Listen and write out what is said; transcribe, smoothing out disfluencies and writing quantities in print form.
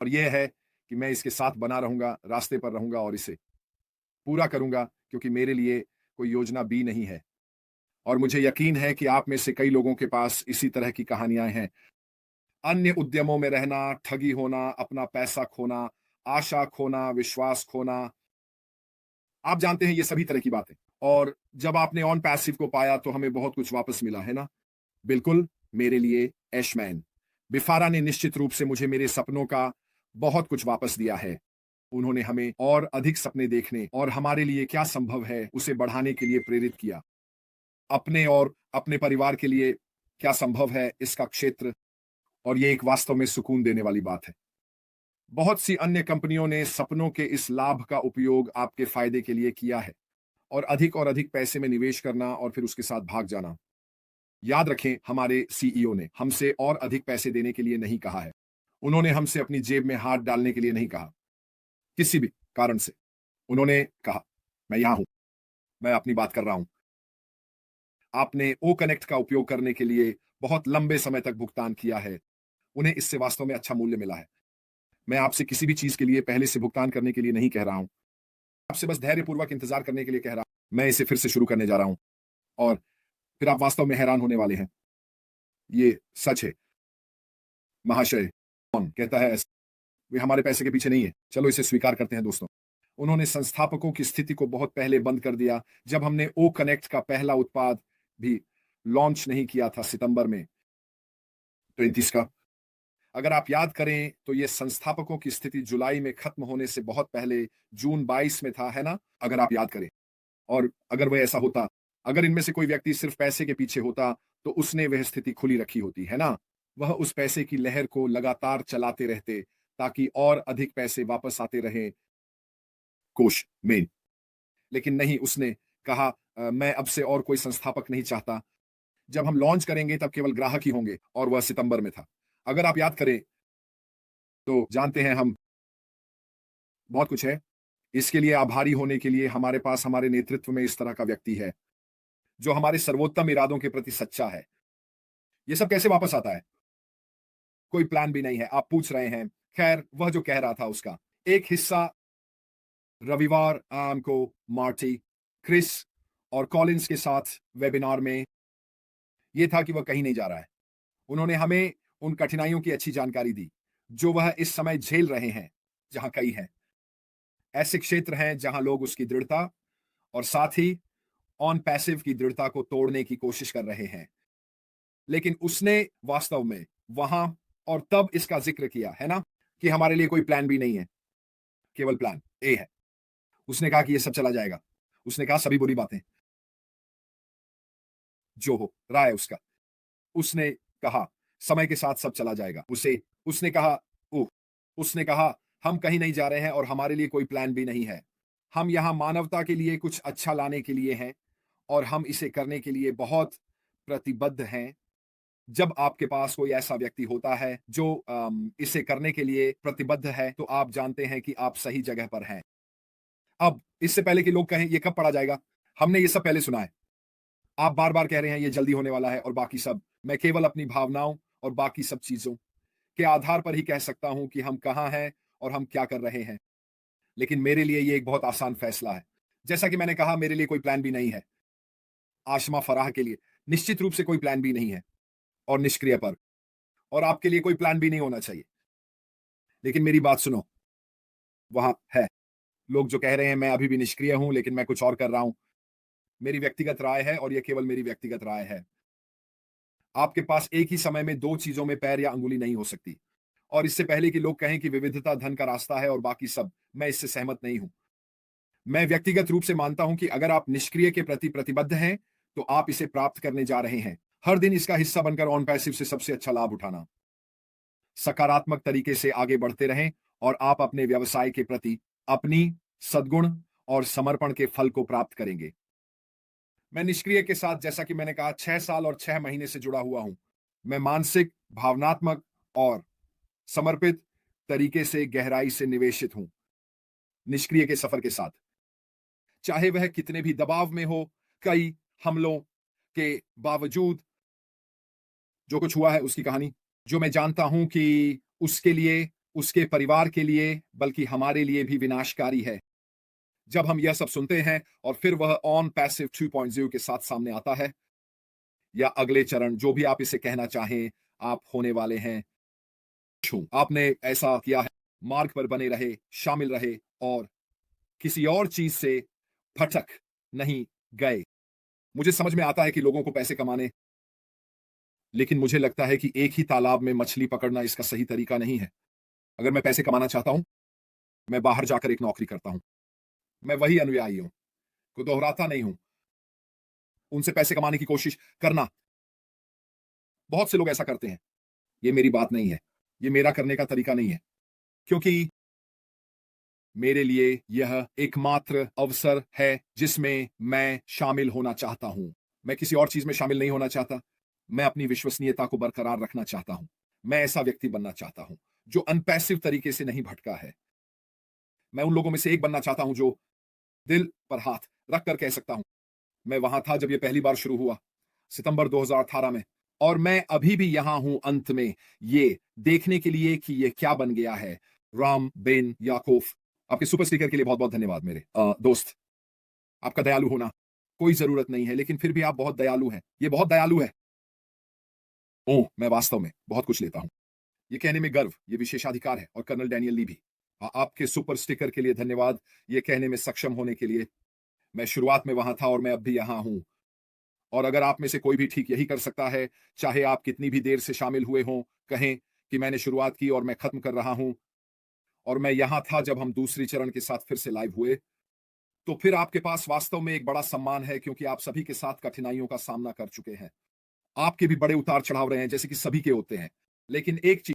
और यह है कि मैं इसके साथ बना रहूँगा, रास्ते पर रहूँगा और इसे पूरा करूँगा, क्योंकि मेरे लिए कोई योजना बी नहीं है। और मुझे यकीन है कि आप में से कई लोगों के पास इसी तरह की कहानियाँ हैं। अन्य उद्यमों में रहना, ठगी होना, अपना पैसा खोना, आशा खोना, विश्वास खोना, आप जानते हैं ये सभी तरह की बातें। और जब आपने ऑन पैसिव को पाया तो हमें बहुत कुछ वापस मिला, है ना? बिल्कुल, मेरे लिए ऐशमैन। बिफारा ने निश्चित रूप से मुझे मेरे सपनों का बहुत कुछ वापस दिया है। उन्होंने हमें और अधिक सपने देखने और हमारे लिए क्या संभव है, उसे बढ़ाने के लिए प्रेरित किया। अपने और अपने परिवार के लिए क्या संभव है, इसका क्षेत्र, और ये एक वास्तव में सुकून देने वाली बात है। बहुत सी अन्य कंपनियों ने सपनों के इस लाभ का उपयोग आपके फायदे के लिए किया है और अधिक पैसे में निवेश करना और फिर उसके साथ भाग जाना। याद रखें, हमारे सीईओ ने हमसे और अधिक पैसे देने के लिए नहीं कहा है। उन्होंने हमसे अपनी जेब में हाथ डालने के लिए नहीं कहा, किसी भी कारण से। उन्होंने कहा, मैं यहां हूं, मैं अपनी बात कर रहा हूं। आपने ओ कनेक्ट का उपयोग करने के लिए बहुत लंबे समय तक भुगतान किया है। उन्हें इससे वास्तव में अच्छा मूल्य मिला है। मैं आपसे किसी भी चीज के लिए पहले से भुगतान करने के लिए नहीं कह रहा हूं। आपसे बस धैर्यपूर्वक इंतजार करने के लिए कह रहा हूं। मैं इसे फिर से शुरू करने जा रहा हूं और फिर आप वास्तव में हैरान होने वाले हैं। ये सच है, महाशय। कौन कहता है ऐसा? वे हमारे पैसे के पीछे नहीं है। चलो इसे स्वीकार करते हैं दोस्तों। उन्होंने संस्थापकों की स्थिति को बहुत पहले बंद कर दिया, जब हमने ओ कनेक्ट का पहला उत्पाद भी लॉन्च नहीं किया था, सितंबर में 20 का। अगर आप याद करें तो ये संस्थापकों की स्थिति जुलाई में खत्म होने से बहुत पहले जून 22 में था, है ना? अगर आप याद करें। और अगर वह ऐसा होता, अगर इनमें से कोई व्यक्ति सिर्फ पैसे के पीछे होता, तो उसने वह स्थिति खुली रखी होती, है ना? वह उस पैसे की लहर को लगातार चलाते रहते, ताकि और अधिक पैसे वापस आते रहे कोष में। लेकिन नहीं, उसने कहा, मैं अब से और कोई संस्थापक नहीं चाहता। जब हम लॉन्च करेंगे तब केवल ग्राहक ही होंगे, और वह सितंबर में था। अगर आप याद करें तो जानते हैं हम, बहुत कुछ है। इसके लिए आभारी होने के लिए हमारे पास हमारे नेतृत्व में इस तरह का व्यक्ति है, जो हमारे सर्वोत्तम इरादों के प्रति सच्चा है। ये सब कैसे वापस आता है? कोई प्लान भी नहीं है, आप पूछ रहे हैं। खैर, वह जो कह रहा था उसका एक हिस्सा रविवार आम को मार्टी, क्रिस और कॉलिंस के साथ वेबिनार में यह था कि वह कहीं नहीं जा रहा है। उन्होंने हमें उन कठिनाइयों की अच्छी जानकारी दी जो वह इस समय झेल रहे हैं, जहां कई हैं। ऐसे क्षेत्र हैं जहां लोग उसकी दृढ़ता और साथ ही ऑन पैसिव की दृढ़ता को तोड़ने की कोशिश कर रहे हैं। लेकिन उसने वास्तव में वहां और तब इसका जिक्र किया, है ना, कि हमारे लिए कोई प्लान बी नहीं है, केवल प्लान ए है। उसने कहा कि ये सब चला जाएगा। उसने कहा सभी बुरी बातें जो हो रहा है उसका। उसने कहा समय के साथ सब चला जाएगा। उसने कहा, ओह, उसने कहा हम कहीं नहीं जा रहे हैं और हमारे लिए कोई प्लान भी नहीं है। हम यहां मानवता के लिए कुछ अच्छा लाने के लिए हैं और हम इसे करने के लिए बहुत प्रतिबद्ध हैं। जब आपके पास कोई ऐसा व्यक्ति होता है जो इसे करने के लिए प्रतिबद्ध है, तो आप जानते हैं कि आप सही जगह पर हैं। अब इससे पहले कि लोग कहें ये कब पढ़ा जाएगा, हमने ये सब पहले सुना है। आप बार-बार कह रहे हैं ये जल्दी होने वाला है और बाकी सब। मैं केवल अपनी भावनाओं और बाकी सब चीज़ों के आधार पर ही कह सकता हूं कि हम कहां हैं और हम क्या कर रहे हैं। लेकिन मेरे लिए ये एक बहुत आसान फैसला है। जैसा कि मैंने कहा, मेरे लिए कोई प्लान बी नहीं है। आशमा फराह के लिए निश्चित रूप से कोई प्लान बी नहीं है, और निष्क्रिय पर, और आपके लिए कोई प्लान बी नहीं होना चाहिए। लेकिन मेरी बात सुनो, वहां है लोग जो कह रहे हैं मैं अभी भी निष्क्रिय हूं लेकिन मैं कुछ और कर रहा हूं। मेरी व्यक्तिगत राय है और यह केवल मेरी व्यक्तिगत राय है। आपके पास एक ही समय में दो चीजों में पैर या अंगुली नहीं हो सकती। और इससे पहले कि लोग कहें कि विविधता धन का रास्ता है और बाकी सब, मैं इससे सहमत नहीं हूं। मैं व्यक्तिगत रूप से मानता हूं कि अगर आप निष्क्रिय के प्रति प्रतिबद्ध हैं, तो आप इसे प्राप्त करने जा रहे हैं। हर दिन इसका हिस्सा बनकर ऑन पैसिव से सबसे अच्छा लाभ उठाना। सकारात्मक तरीके से आगे बढ़ते रहें और आप अपने व्यवसाय के प्रति अपनी सद्गुण और समर्पण के फल को प्राप्त करेंगे। मैं निष्क्रिय के साथ, जैसा कि मैंने कहा, 6 साल और 6 महीने से जुड़ा हुआ हूं। मैं मानसिक, भावनात्मक और समर्पित तरीके से गहराई से निवेशित हूं निष्क्रिय के सफर के साथ। चाहे वह कितने भी दबाव में हो, कई हमलों के बावजूद जो कुछ हुआ है उसकी कहानी, जो मैं जानता हूं कि उसके लिए उसके परिवार के लिए बल्कि हमारे लिए भी विनाशकारी है। जब हम यह सब सुनते हैं और फिर वह ऑन पैसिव 2.0 के साथ सामने आता है, या अगले चरण जो भी आप इसे कहना चाहें, आप होने वाले हैं। आपने ऐसा किया है, मार्ग पर बने रहे, शामिल रहे और किसी और चीज से भटक नहीं गए। मुझे समझ में आता है कि लोगों को पैसे कमाने, लेकिन मुझे लगता है कि एक ही तालाब में मछली पकड़ना इसका सही तरीका नहीं है। अगर मैं पैसे कमाना चाहता हूं, मैं बाहर जाकर एक नौकरी करता हूं। मैं वही अनुयायी हूं, को दोहराता नहीं हूं। उनसे पैसे कमाने की कोशिश करना, बहुत से लोग ऐसा करते हैं। ये मेरी बात नहीं है, ये मेरा करने का तरीका नहीं है, क्योंकि मेरे लिए यह एकमात्र अवसर है जिसमें मैं शामिल होना चाहता हूं। मैं किसी और चीज में शामिल नहीं होना चाहता। मैं अपनी विश्वसनीयता को बरकरार रखना चाहता हूं। मैं ऐसा व्यक्ति बनना चाहता हूं जो अनपैसिव तरीके से नहीं भटका है। मैं उन लोगों में से एक बनना चाहता हूं जो दिल पर हाथ रख कर कह सकता हूं, मैं वहां था जब यह पहली बार शुरू हुआ, सितंबर 2018 में, और मैं अभी भी यहां हूं अंत में, ये देखने के लिए कि यह क्या बन गया है। राम बेन याकूफ। आपके सुपर स्टिकर के लिए बहुत बहुत धन्यवाद मेरे दोस्त। आपका दयालु होना कोई जरूरत नहीं है, लेकिन फिर भी आप बहुत दयालु हैं। ये बहुत दयालु है। ओह, मैं वास्तव में बहुत कुछ लेता हूं। ये कहने में गर्व, ये विशेषाधिकार है। और कर्नल डैनियल ली भी, आपके सुपर स्टिकर के लिए धन्यवाद, ये कहने में सक्षम होने के लिए। मैं शुरुआत में वहां था और मैं अब भी यहां हूं। और अगर आप में से कोई भी ठीक यही कर सकता है, चाहे आप कितनी भी देर से शामिल हुए हों, कहें कि मैंने शुरुआत की और मैं खत्म कर रहा हूं, और मैं यहां था जब हम दूसरी चरण के साथ फिर से लाइव हुए, तो फिर आपके पास वास्तव में एक बड़ा सम्मान है, क्योंकि आप सभी के साथ कठिनाइयों का सामना कर चुके हैं। आपके भी बड़े उतार चढ़ाव रहे हैं, जैसे कि सभी के होते हैं। लेकिन एक चीज